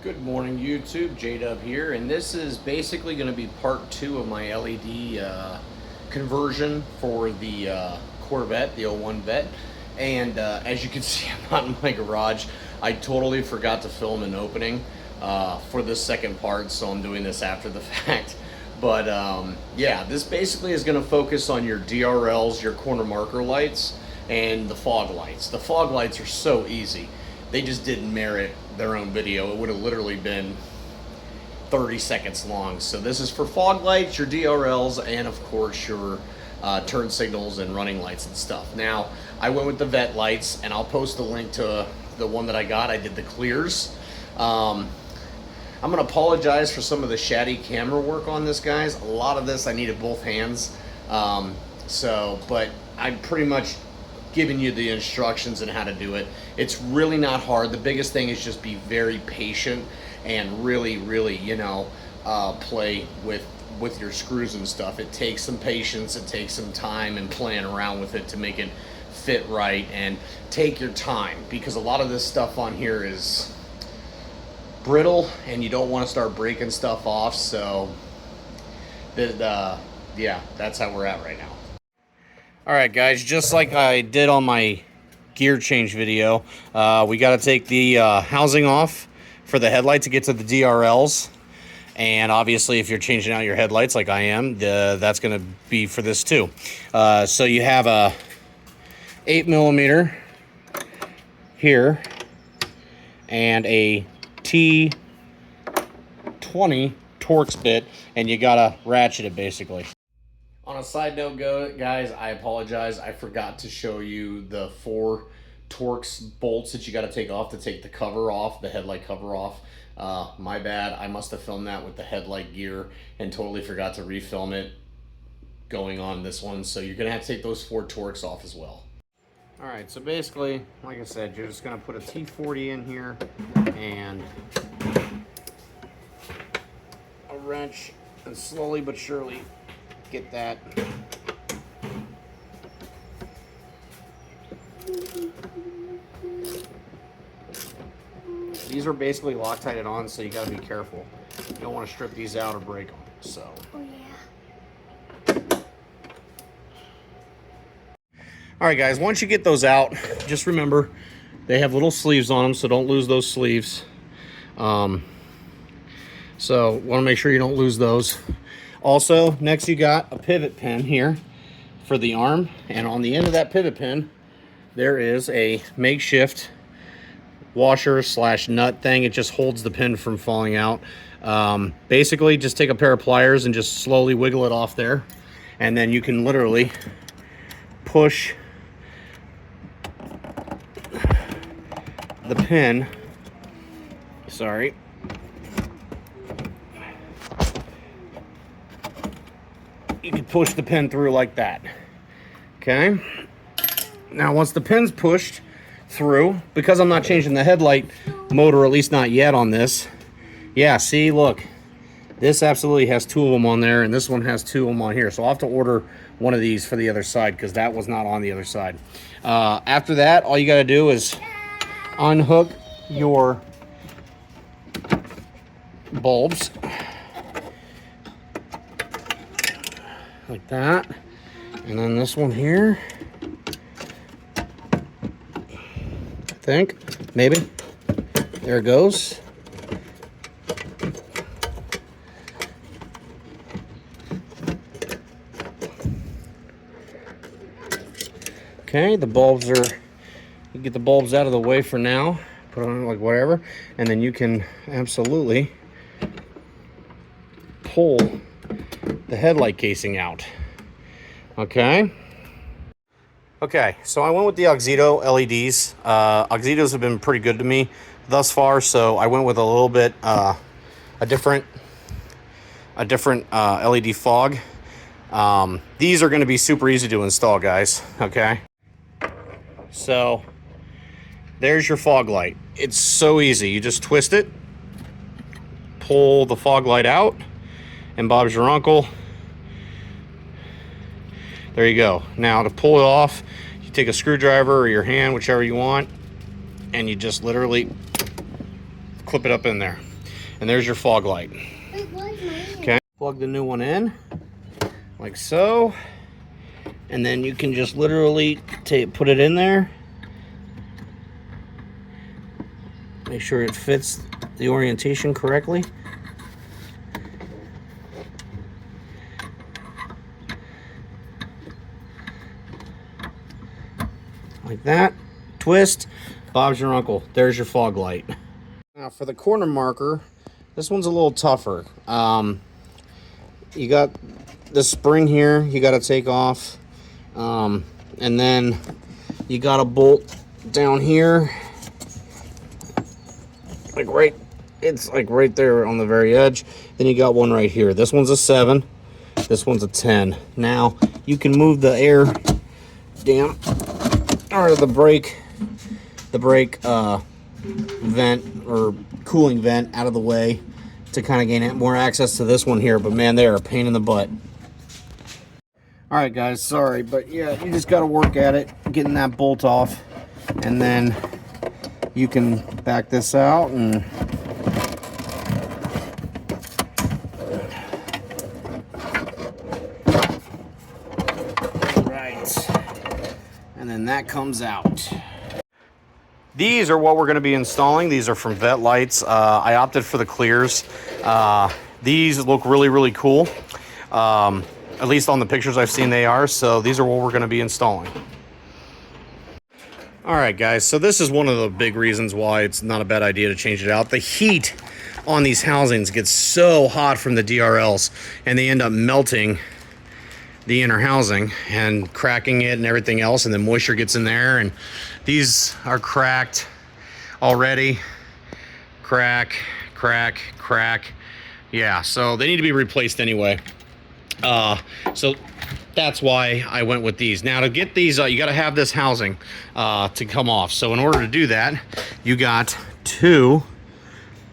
Good morning, YouTube. J-Dub here, and this is basically going to be part 2 of my LED conversion for the Corvette, the '01 Vette. And as you can see, I'm not in my garage. I totally forgot to film an opening for this second part, so I'm doing this after the fact. But yeah, this basically is going to focus on your DRLs, your corner marker lights, and the fog lights. The fog lights are so easy. They just didn't merit their own video. It would have literally been 30 seconds long. So this is for fog lights, your DRLs, and of course your turn signals and running lights and stuff. Now, I went with the Vette Lights, and I'll post a link to the one that I got. I did the clears. I'm gonna apologize for some of the shoddy camera work on this, guys. A lot of this I needed both hands. But I'm pretty much giving you the instructions and how to do it. It's really not hard. The biggest thing is just be very patient and really, play with your screws and stuff. It takes some patience, it takes some time and playing around with it to make it fit right, and take your time, because a lot of this stuff on here is brittle and you don't want to start breaking stuff off. So yeah, that's how we're at right now. All right, guys, just like I did on my gear change video, we got to take the housing off for the headlight to get to the DRLs. And obviously, if you're changing out your headlights like I am, that's going to be for this too. So you have a 8mm here and a T20 Torx bit, and you got to ratchet it basically. On a side note, guys, I apologize. I forgot to show you the 4 Torx bolts that you got to take off to take the cover off, the headlight cover off. My bad. I must have filmed that with the headlight gear and totally forgot to refilm it going on this one. So you're going to have to take those 4 Torx off as well. All right, so basically, like I said, you're just going to put a T40 in here and a wrench, and slowly but surely get that. These are basically Loctited on, so you got to be careful. You don't want to strip these out or break them. So. Oh yeah. All right, guys. Once you get those out, just remember they have little sleeves on them, so don't lose those sleeves. So want to make sure you don't lose those. Also, next you got a pivot pin here for the arm, and on the end of that pivot pin there is a makeshift washer / nut thing. It just holds the pin from falling out. Basically, just take a pair of pliers and just slowly wiggle it off there, and then you can literally push the pin. You can push the pin through like that. Okay. Now, once the pin's pushed through, because I'm not changing the headlight motor, at least not yet on this. Yeah, see, look. This absolutely has 2 of them on there, and this one has 2 of them on here. So I'll have to order one of these for the other side, because that was not on the other side. After that, all you got to do is unhook your bulbs. Like that. And then this one here, I think, maybe. There it goes. Okay, the bulbs are, you get the bulbs out of the way for now, put on like whatever, and then you can absolutely pull the headlight casing out. Okay, so I went with the Oxito LEDs. Oxitos have been pretty good to me thus far, so I went with a little bit a different LED fog. These are going to be super easy to install, guys. Okay, so there's your fog light. It's so easy. You just twist it, pull the fog light out, and Bob's your uncle. There you go. Now to pull it off, you take a screwdriver or your hand, whichever you want, and you just literally clip it up in there. and there's your fog light. Okay, plug the new one in like so, and then you can just literally put it in there. Make sure it fits the orientation correctly. Like that. Twist. Bob's your uncle. There's your fog light. Now for the corner marker, this one's a little tougher. You got the spring here you got to take off, and then you got a bolt down here, it's like right there on the very edge. Then you got one right here. This one's a 7, this one's a 10. Now you can move the air down, or the brake vent or cooling vent out of the way to kind of gain more access to this one here. But man, they're a pain in the butt. All right guys, sorry, but yeah, you just got to work at it getting that bolt off, and then you can back this out and right, and then that comes out. These are what we're going to be installing. These are from Vette Lights. I opted for the clears. These look really, really cool. At least on the pictures I've seen they are. So these are what we're going to be installing. All right, guys. So this is one of the big reasons why it's not a bad idea to change it out. The heat on these housings gets so hot from the DRLs, and they end up melting the inner housing and cracking it and everything else, and then moisture gets in there, and these are cracked already. Crack. Yeah, so they need to be replaced anyway. So that's why I went with these. Now to get these, you got to have this housing to come off. So in order to do that, you got two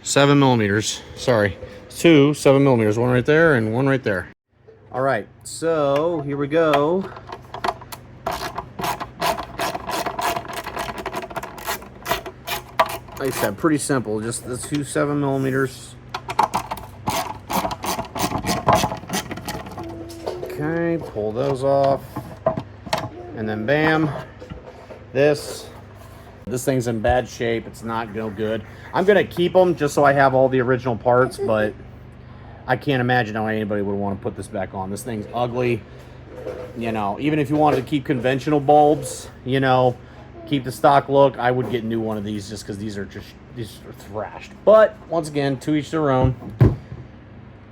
7mm. Sorry, two 7mm. One right there and one right there. All right, so here we go. Like I said, pretty simple. Just the two 7mm. Okay, pull those off, and then bam. This thing's in bad shape. It's not no good. I'm gonna keep them just so I have all the original parts, but I can't imagine how anybody would want to put this back on. This thing's ugly. You know, even if you wanted to keep conventional bulbs, you know, keep the stock look, I would get a new one of these just because these are thrashed. But once again, to each their own. Like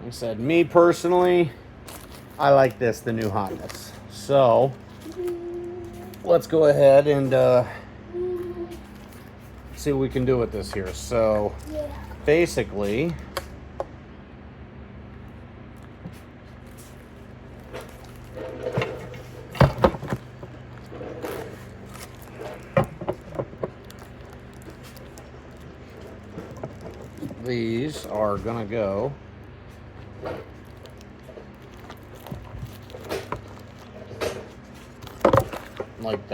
I said, me personally, I like this, the new hotness. So let's go ahead and see what we can do with this here. So basically, these are gonna go like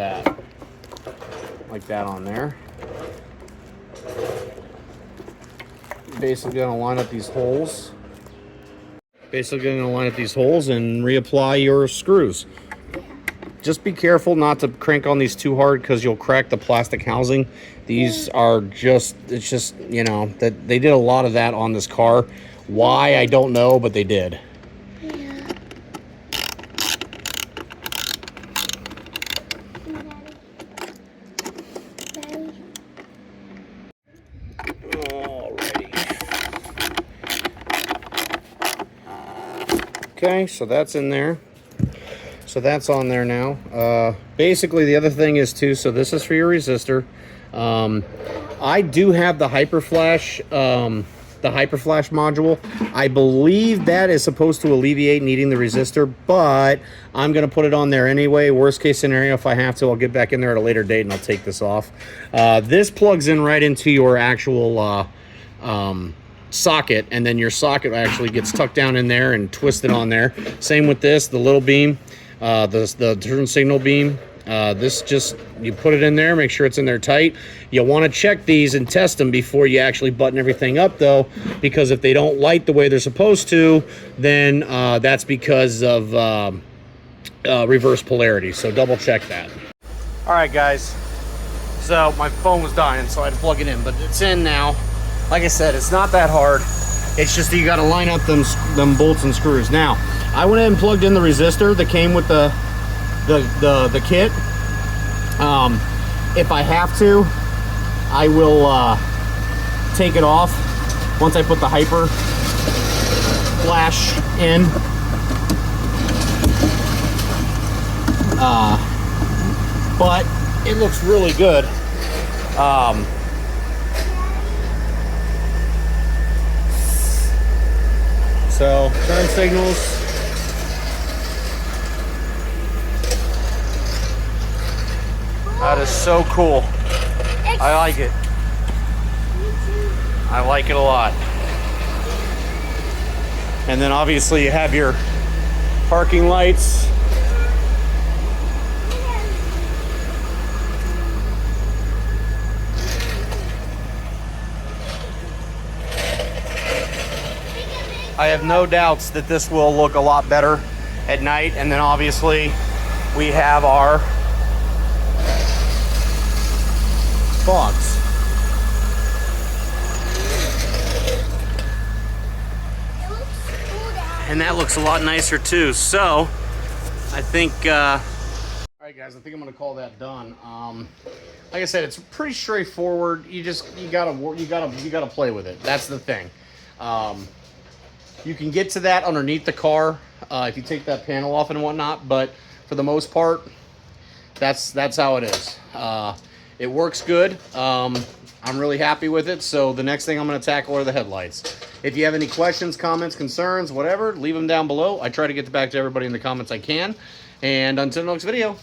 that on there. Basically gonna line up these holes. And reapply your screws. Just be careful not to crank on these too hard because you'll crack the plastic housing. These are it's just, you know, that they did a lot of that on this car. Why, I don't know, but they did. Okay, so that's in there. So that's on there now. Basically, the other thing is too, so this is for your resistor. I do have the Hyperflash module. I believe that is supposed to alleviate needing the resistor, but I'm going to put it on there anyway. Worst case scenario, if I have to, I'll get back in there at a later date and I'll take this off. This plugs in right into your actual socket, and then your socket actually gets tucked down in there and twisted on there. Same with this, the little beam, the turn signal beam. This just, you put it in there, make sure it's in there tight. You want to check these and test them before you actually button everything up, though, because if they don't light the way they're supposed to, then that's because of reverse polarity. So double check that. All right, guys. So my phone was dying, so I had to plug it in, but it's in now. Like I said, it's not that hard. It's just that you got to line up them bolts and screws. Now, I went ahead and plugged in the resistor that came with the kit. If I have to, I will take it off once I put the hyper flash in. But it looks really good. So turn signals. That is so cool. I like it. I like it a lot. And then obviously you have your parking lights. I have no doubts that this will look a lot better at night. And then obviously we have our fogs. And that looks a lot nicer too. So I think all right, guys, I think I'm gonna call that done. Like I said, it's pretty straightforward. You gotta play with it. That's the thing. You can get to that underneath the car if you take that panel off and whatnot, but for the most part, that's how it is. It works good. I'm really happy with it. So the next thing I'm going to tackle are the headlights. If you have any questions, comments, concerns, whatever, leave them down below. I try to get back to everybody in the comments I can. And until the next video,